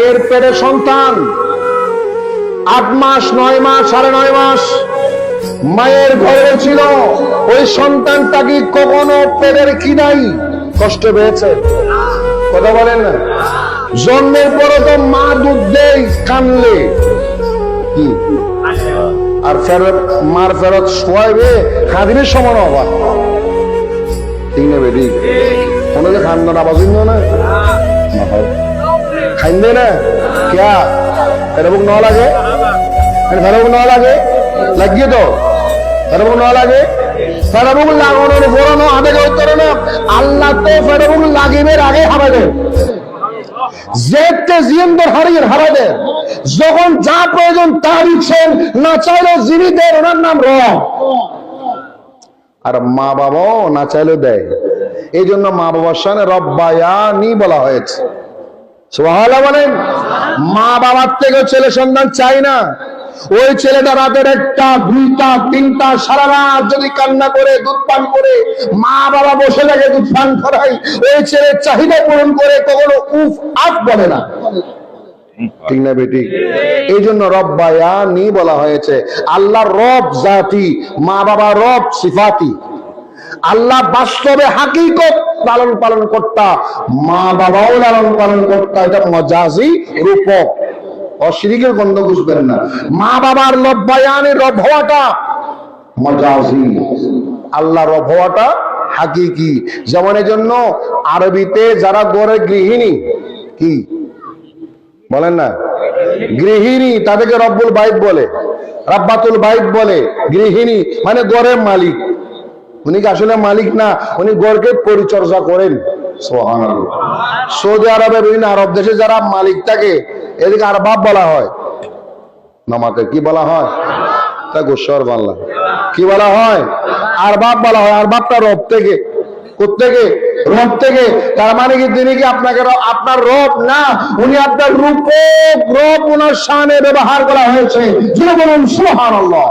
এর পেটে সন্তান 8 মাস 9 মাস 9.5 মাস মায়ের ঘরে ছিল। ওই সন্তানটা কি কখনো পেটের খিদাই কষ্ট পেয়েছে? কথা বলেন না। জন্মের পরে তো মা দুধ দেয় কানলে কি, আর ফেরত মার ফেরত শোয়াইবে খাদিমের সমান অভাব, ঠিক না বেটি? কোনো যে খান্দন আবাজ না খাইন্দে না ক্যা ফেরবুক ন লাগে, ফেরবুক ন লাগে লাগিয়ে তো ফেরবুক ন লাগে, ফেরবুক লাগানোর পুরনো হাতে করে না। আল্লাহ তো ফেরবুক লাগিবের আগে হারাই দেন, যখন যা প্রয়োজন তা দিচ্ছেন, না চাইলেও যিনি দেন ওনার নাম রব। আর মা বাবাও না চাইলেও দেয়। এই জন্য মা বাবার সামনে রব্বায়ানি বলা হয়েছে। সুবহানাল্লাহ বলেন। মা বাবার থেকে ছেলে সন্তান চাই না। ওই ছেলেটা রাতের 1টা 2টা 3টা সারা রাত যদি কান্না করে দুধ পান করে, মা বাবা বসে থাকে দুধ পান করাই, ওই ছেলের চাহিদা পূরণ করে, কখনো উফ আফ বলে না, ঠিক না বেটি? এই জন্য রব্বায়ানি বলা হয়েছে। আল্লাহ রব জাতি, মা বাবা রব সিফাতি। আল্লাহ বাস্তবে হাকিকত লালন পালন করতা, মা বাবাও লালন পালন করতা, এটা মজাজি রূপক। অশিরিকের গন্ধ বুঝবেন না। মা বাবার রব্বায়ানি রব হওয়াটা মজাজি, আল্লাহ রব হওয়াটা হাকিকি। যেমন এই জন্য আরবিতে যারা গড়ে গৃহিণী, কি বলেন না, গৃহিণী, তাদেরকে রব্বুল বাইত বলে, রাব্বাতুল বাইত বলে। গৃহিণী মানে গড়ের মালিক। উনি কি আসলে মালিক না, উনি গড়কে পরিচর্যা করেন। সুবহানাল্লাহ। সৌদি আরবে, বিভিন্ন আরব দেশে যারা মালিক থাকে, এদিকে আরবাব বলা হয়। নামাকে কি বলা হয়? তা গোস্বর বাংলা কি বলা হয়? আরবাব বলা হয়। আরবাবটা রব থেকে, কোত্থেকে? রব থেকে। তার মানে কি তিনি কি আপনাকে আপনার রব না, উনি আপনার রূপক রব, ওনার শানে ব্যবহার করা হয়েছে। যে বলুন সুবহানাল্লাহ।